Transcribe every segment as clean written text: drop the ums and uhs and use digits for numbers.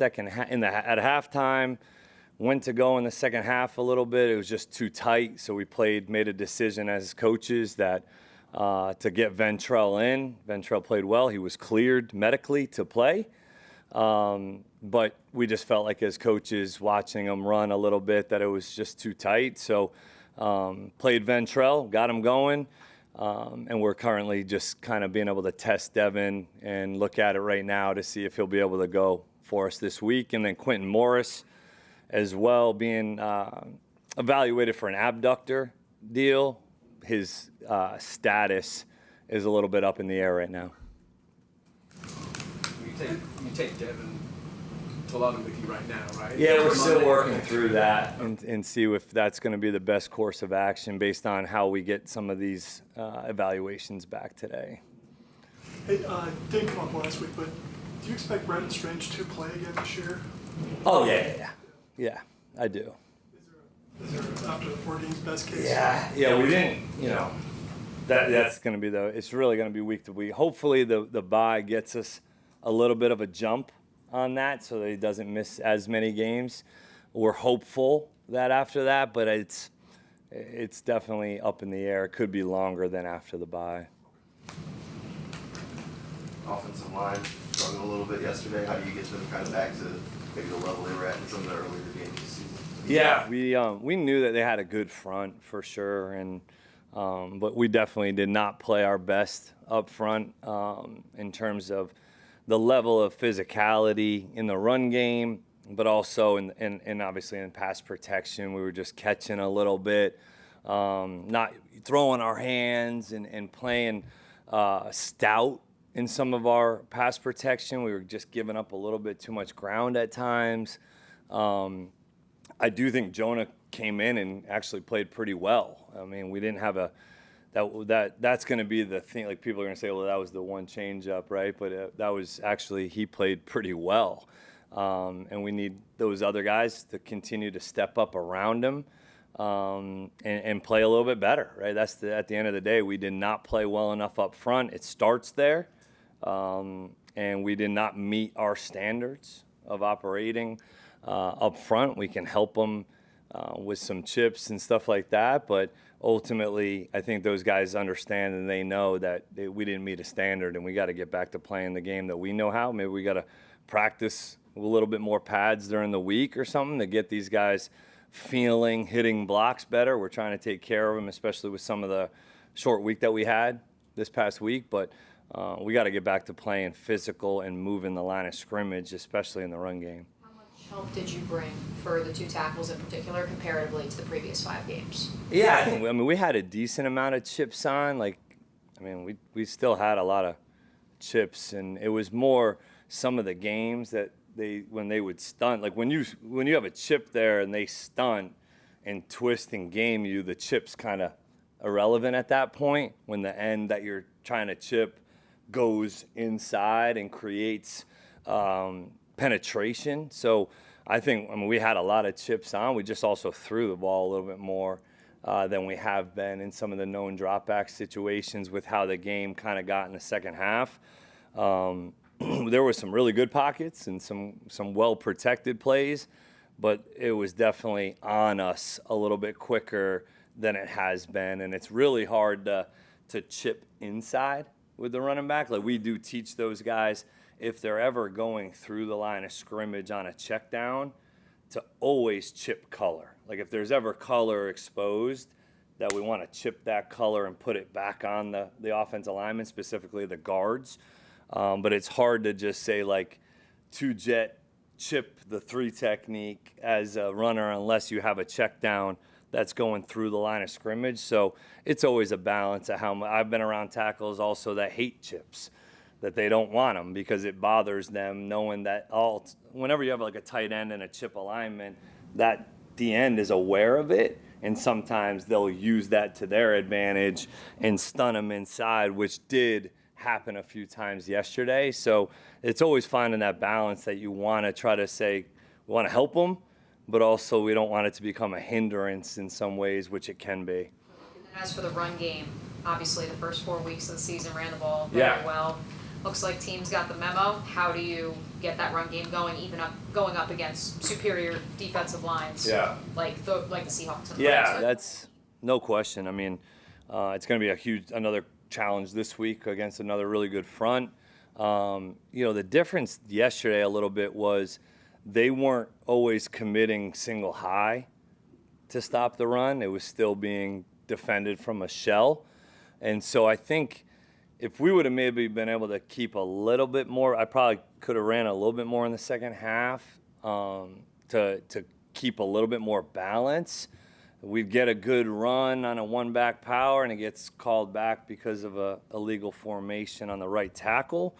at halftime. Went to go in the second half a little bit. It was just too tight, so we made a decision as coaches that to get Ventrell in. Ventrell played well. He was cleared medically to play. But we just felt like as coaches watching him run a little bit that it was just too tight. So played Ventrell, got him going. And we're currently just kind of being able to test Devin and look at it right now to see if he'll be able to go for us this week. And then Quentin Morris as well being evaluated for an abductor deal. His status is a little bit up in the air right now. You take Devin along with you right now, right? Yeah, we're still working through that and see if that's going to be the best course of action based on how we get some of these evaluations back today. Hey, didn't come up last week, but do you expect Brandon Strange to play again this year? Oh, yeah, I do. Is there after the 4 games best case? Yeah, we didn't, that's going to be it's really going to be week to week. Hopefully the bye gets us a little bit of a jump on that so that he doesn't miss as many games. We're hopeful that after that, but it's definitely up in the air. It could be longer than after the bye. Offensive line struggled a little bit yesterday. How do you get them kind of back to maybe the level they were at in some of the earlier games this season? Yeah, we knew that they had a good front for sure, and but we definitely did not play our best up front in terms of the level of physicality in the run game, but also in obviously in pass protection. We were just catching a little bit, not throwing our hands and playing stout in some of our pass protection. We were just giving up a little bit too much ground at times. I do think Jonah came in and actually played pretty well. I mean, we didn't have that's going to be the thing. Like, people are going to say, well, that was the one change up, right? But that was actually, he played pretty well. And we need those other guys to continue to step up around him and play a little bit better, right? At the end of the day, we did not play well enough up front. It starts there. And we did not meet our standards of operating up front. We can help them with some chips and stuff like that, but ultimately, I think those guys understand and they know that we didn't meet a standard, and we got to get back to playing the game that we know how. Maybe we got to practice a little bit more pads during the week or something to get these guys hitting blocks better. We're trying to take care of them, especially with some of the short week that we had this past week, but we got to get back to playing physical and moving the line of scrimmage, especially in the run game. Help did you bring for the 2 tackles in particular comparatively to the previous 5 games? Yeah, I mean, we had a decent amount of chips on. We still had a lot of chips, and it was more some of the games that when they would stunt. Like when you have a chip there and they stunt and twist and game you, the chip's kind of irrelevant at that point when the end that you're trying to chip goes inside and creates penetration. So I mean, we had a lot of chips on. We just also threw the ball a little bit more than we have been in some of the known dropback situations with how the game kind of got in the second half. There were some really good pockets and some well-protected plays, but it was definitely on us a little bit quicker than it has been, and it's really hard to chip inside with the running back. Like, we do teach those guys, if they're ever going through the line of scrimmage on a check down, to always chip color. Like, if there's ever color exposed, that we want to chip that color and put it back on the offensive lineman, specifically the guards. But it's hard to just say, like, 2-jet chip the 3 technique as a runner unless you have a check down that's going through the line of scrimmage. So it's always a balance of how I've been around tackles also that hate chips, that they don't want them because it bothers them knowing that whenever you have like a tight end and a chip alignment, that the end is aware of it, and sometimes they'll use that to their advantage and stun them inside, which did happen a few times yesterday. So it's always finding that balance that you want to try to say, we want to help them, but also we don't want it to become a hindrance in some ways, which it can be. And as for the run game, obviously the first 4 weeks of the season ran the ball very well. Looks like teams got the memo. How do you get that run game going, going up against superior defensive lines? Yeah. Like the Seahawks. Yeah, that's no question. I mean, it's going to be another challenge this week against another really good front. The difference yesterday a little bit was they weren't always committing single high to stop the run. It was still being defended from a shell. And so I think if we would have maybe been able to keep a little bit more, I probably could have ran a little bit more in the second half to keep a little bit more balance. We'd get a good run on a one-back power, and it gets called back because of a illegal formation on the right tackle.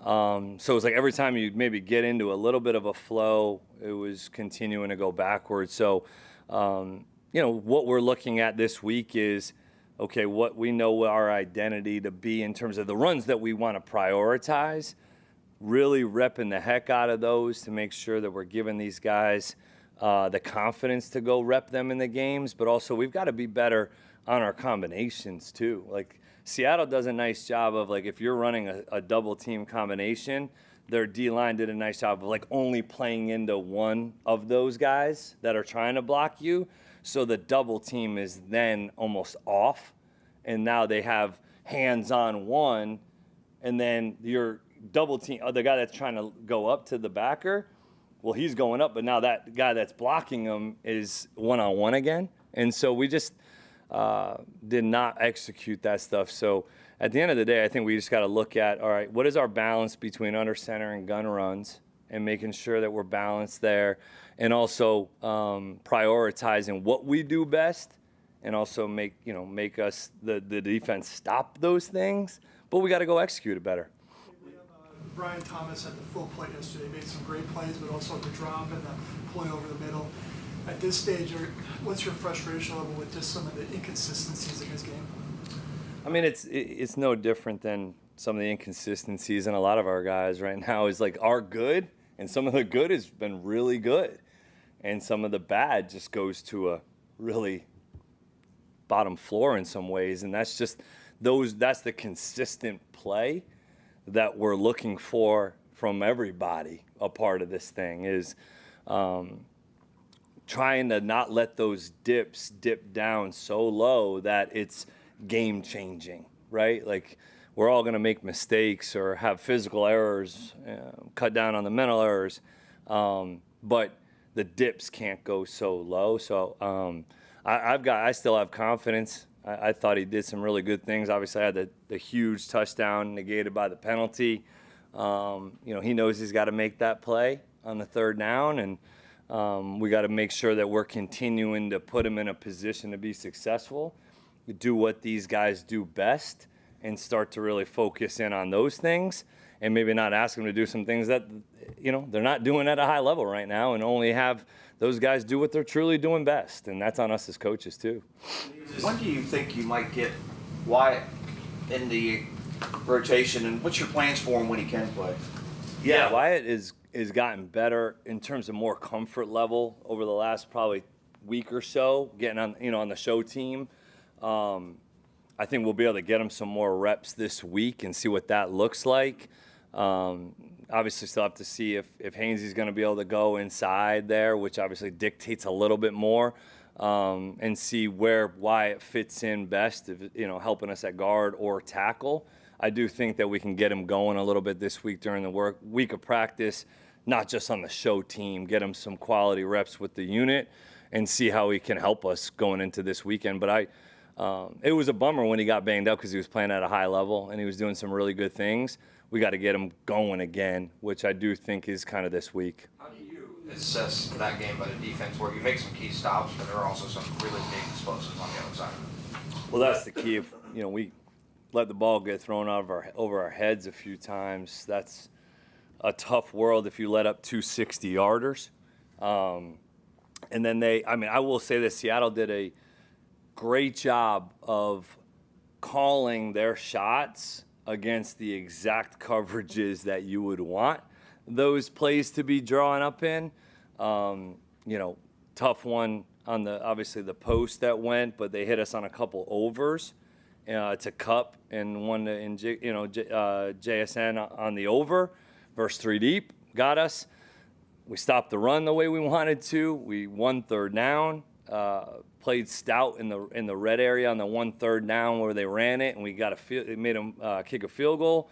So it was like every time you maybe get into a little bit of a flow, it was continuing to go backwards. So, what we're looking at this week is, okay, what we know our identity to be in terms of the runs that we want to prioritize, really repping the heck out of those to make sure that we're giving these guys the confidence to go rep them in the games, but also we've got to be better on our combinations too. Like Seattle does a nice job of, like, if you're running a double team combination, their D-line did a nice job of like only playing into one of those guys that are trying to block you. So the double team is then almost off, and now they have hands on one, and then your double team, the guy that's trying to go up to the backer, well, he's going up, but now that guy that's blocking him is one-on-one again. And so we just did not execute that stuff. So at the end of the day, I think we just got to look at, all right, what is our balance between under center and gun runs, and making sure that we're balanced there, and also prioritizing what we do best, and also make us the defense stop those things. But we got to go execute it better. Brian Thomas had the full play yesterday, made some great plays, but also the drop and the pulling over the middle. At this stage, what's your frustration level with just some of the inconsistencies in his game? I mean, it's no different than some of the inconsistencies in a lot of our guys right now. Is like our good, and some of the good has been really good, and some of the bad just goes to a really bottom floor in some ways, and that's just that's the consistent play that we're looking for from everybody. A part of this thing is trying to not let those dips dip down so low that it's game changing, right? Like, we're all going to make mistakes or have physical errors, cut down on the mental errors, but the dips can't go so low. So I still have confidence. I thought he did some really good things. Obviously, I had the huge touchdown negated by the penalty. He knows he's got to make that play on the third down, and we got to make sure that we're continuing to put him in a position to be successful, do what these guys do best, and start to really focus in on those things, and maybe not ask them to do some things that they're not doing at a high level right now, and only have those guys do what they're truly doing best, and that's on us as coaches too. When do you think you might get Wyatt in the rotation, and what's your plans for him when he can play? Yeah, Wyatt is gotten better in terms of more comfort level over the last probably week or so, getting on the show team. I think we'll be able to get him some more reps this week and see what that looks like. Obviously, still have to see if Hainsey's going to be able to go inside there, which obviously dictates a little bit more, and see where Wyatt fits in best, helping us at guard or tackle. I do think that we can get him going a little bit this week during the week of practice, not just on the show team, get him some quality reps with the unit and see how he can help us going into this weekend. But it was a bummer when he got banged up because he was playing at a high level and he was doing some really good things. We got to get him going again, which I do think is kind of this week. How do you assess that game by the defense where you make some key stops, but there are also some really big explosives on the other side? Well, that's the key. If we let the ball get thrown over our heads a few times, that's a tough world if you let up 2 60-yarders. And then I will say this, Seattle did a great job of calling their shots against the exact coverages that you would want those plays to be drawn up in. Tough one on obviously the post that went, but they hit us on a couple overs. to Cup and one to JSN on the over versus 3 deep. Got us. We stopped the run the way we wanted to. We won 3rd down. Played stout in the red area on the 1 3rd down where they ran it, and we got it made them kick a field goal.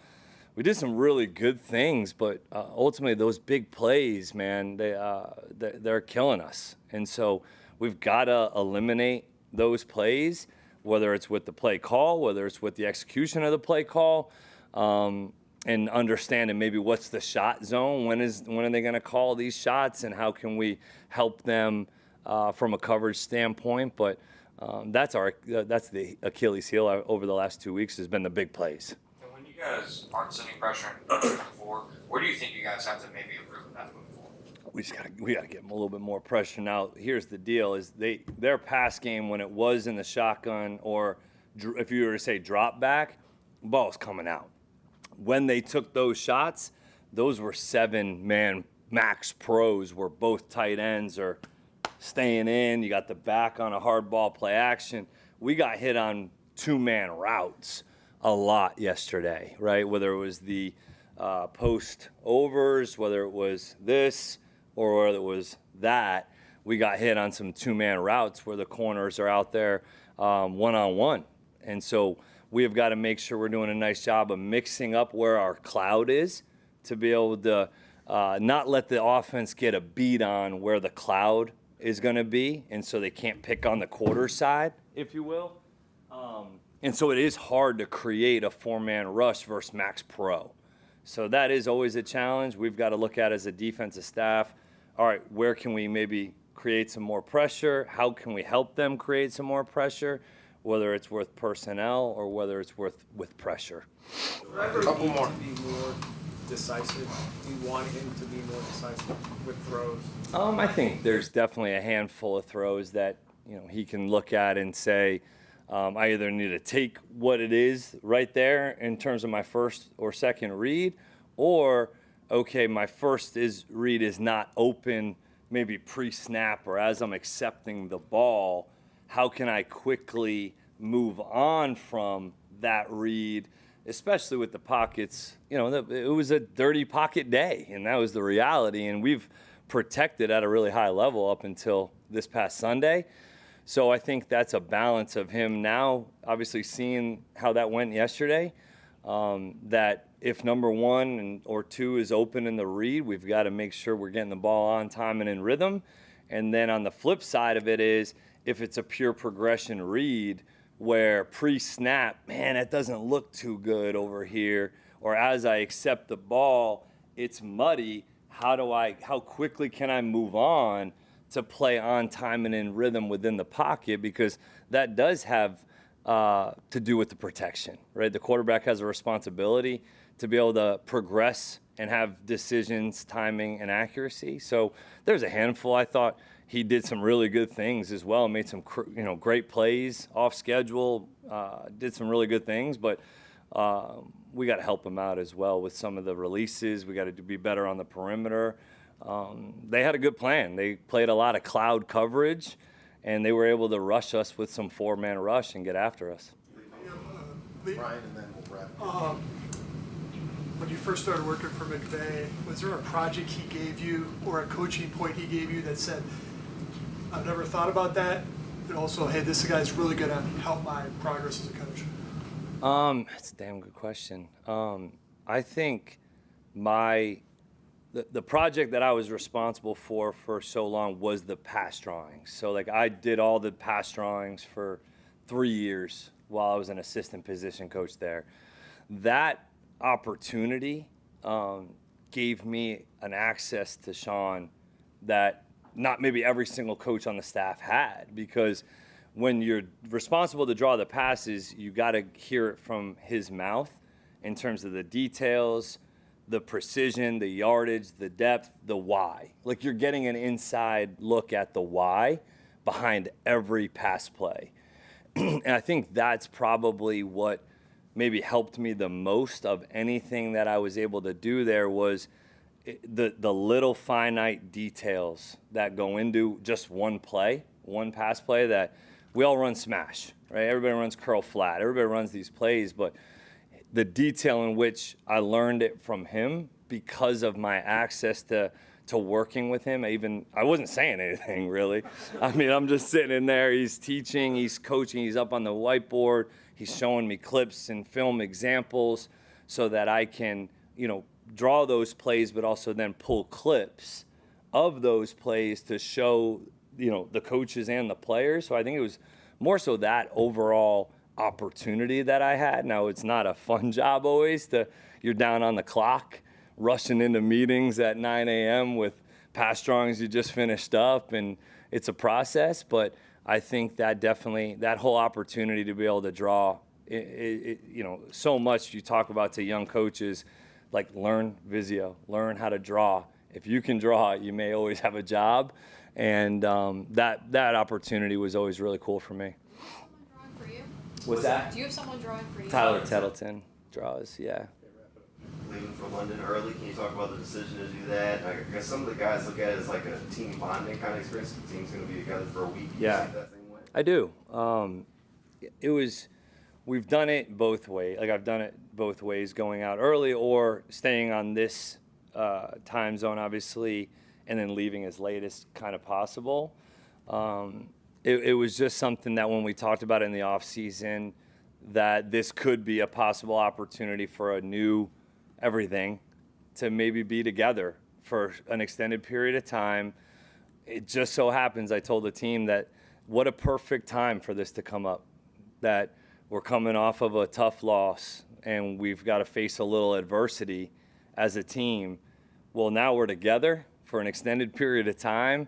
We did some really good things, but ultimately those big plays, man, they're killing us. And so we've got to eliminate those plays, whether it's with the play call, whether it's with the execution of the play call, and understanding maybe what's the shot zone, when are they going to call these shots, and how can we help them from a coverage standpoint. But that's the Achilles heel over the last 2 weeks has been the big plays. When you guys aren't sending pressure and pushing forward, where do you think you guys have to maybe improve that moving forward? We gotta get them a little bit more pressure. Now, here's the deal: is their pass game when it was in the shotgun, or if you were to say drop back, ball's coming out. When they took those shots, those were 7-man max pros, where both tight ends are staying in. You got the back on a hard ball play action. We got hit on 2-man routes a lot yesterday, right? Whether it was the post overs, whether it was this or whether it was that, we got hit on some 2-man routes where the corners are out there one-on-one. And so we have got to make sure we're doing a nice job of mixing up where our cloud is to be able to not let the offense get a beat on where the cloud is going to be, and so they can't pick on the quarter side, if you will. And so it is hard to create a 4-man rush versus max pro. So that is always a challenge. We've got to look at as a defensive staff, all right, where can we maybe create some more pressure? How can we help them create some more pressure, whether it's with personnel or whether it's with pressure? A couple more. To be more decisive. You want him to be more decisive with throws. I think there's definitely a handful of throws that he can look at and say, I either need to take what it is right there in terms of my first or second read, or okay, my first read is not open, maybe pre-snap or as I'm accepting the ball. How can I quickly move on from that read, especially with the pockets? It was a dirty pocket day, and that was the reality. And we've protected at a really high level up until this past Sunday. So I think that's a balance of him now, obviously seeing how that went yesterday, that if number 1 or 2 is open in the read, we've got to make sure we're getting the ball on time and in rhythm. And then on the flip side of it is, if it's a pure progression read where pre-snap, man, that doesn't look too good over here, or as I accept the ball, it's muddy, how quickly can I move on to play on time and in rhythm within the pocket, because that does have to do with the protection, right? The quarterback has a responsibility to be able to progress and have decisions, timing, and accuracy. So there's a handful. I thought he did some really good things as well, made some great plays off schedule, did some really good things, but we got to help him out as well with some of the releases. We got to be better on the perimeter. They had a good plan. They played a lot of cloud coverage, and they were able to rush us with some 4-man rush and get after us. Brian, and then we'll wrap. When you first started working for McVay, was there a project he gave you or a coaching point he gave you that said, I've never thought about that, but also, hey, this guy's really going to help my progress as a coach? That's a damn good question. I think the project that I was responsible for so long was the pass drawings. So I did all the pass drawings for 3 years while I was an assistant position coach there. That opportunity gave me an access to Sean that not maybe every single coach on the staff had, because when you're responsible to draw the passes, you got to hear it from his mouth in terms of the details, the precision, the yardage, the depth, the why. You're getting an inside look at the why behind every pass play. And I think that's probably what maybe helped me the most of anything that I was able to do there, was the little finite details that go into just one play, one pass play, that we all run smash, right? Everybody runs curl flat. Everybody runs these plays, but the detail in which I learned it from him because of my access to working with him. I wasn't saying anything really. I mean, I'm just sitting in there. He's teaching, he's coaching, he's up on the whiteboard. He's showing me clips and film examples so that I can, draw those plays, but also then pull clips of those plays to show, the coaches and the players. So I think it was more so that overall opportunity that I had. Now, it's not a fun job always. You're down on the clock, rushing into meetings at 9 a.m. with past drawings you just finished up, and it's a process. But I think that definitely, that whole opportunity to be able to draw, so much you talk about to young coaches, like learn Visio, learn how to draw. If you can draw, you may always have a job. And that opportunity was always really cool for me. Someone drawing for you? What's that? Do you have someone drawing for you? Tyler Tettleton draws, yeah. Leaving for London early, can you talk about the decision to do that? I guess some of the guys look at it as like a team bonding kind of experience. The team's going to be together for a week. Yeah. You see that same way? I do. We've done it both ways. Like, I've done it both ways, going out early or staying on this time zone, obviously, and then leaving as late as kind of possible. It was just something that when we talked about it in the off season, that this could be a possible opportunity for a new everything to maybe be together for an extended period of time. It just so happens, I told the team that what a perfect time for this to come up, that we're coming off of a tough loss and we've got to face a little adversity as a team. Well, now we're together for an extended period of time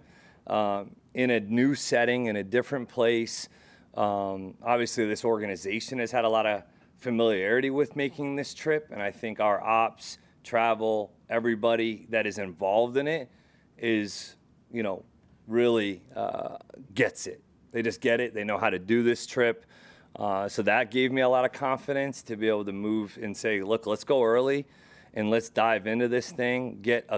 in a new setting, in a different place. Obviously, this organization has had a lot of familiarity with making this trip, and I think our ops, travel, everybody that is involved in it is, really gets it. They just get it. They know how to do this trip. So that gave me a lot of confidence to be able to move and say, look, let's go early and let's dive into this thing, get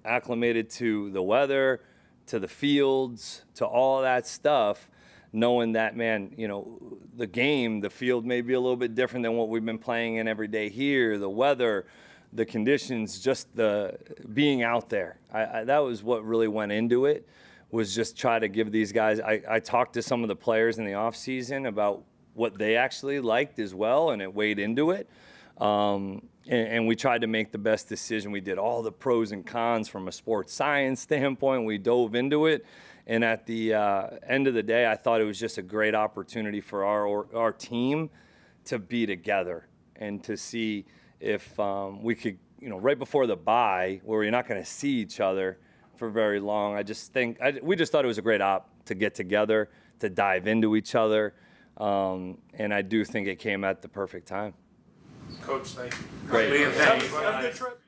acclimated to the weather, to the fields, to all that stuff, knowing that, man, the field may be a little bit different than what we've been playing in every day here, the weather, the conditions, just the being out there. That was what really went into it, was just try to give these guys, I talked to some of the players in the off season about what they actually liked as well, and it weighed into it. And we tried to make the best decision. We did all the pros and cons from a sports science standpoint. We dove into it. And at the end of the day, I thought it was just a great opportunity for our team to be together and to see if we could, right before the bye, where you're not going to see each other for very long. We just thought it was a great op to get together, to dive into each other. And I do think it came at the perfect time. Coach, thank you. Great. Liam, thank you. Have a good trip.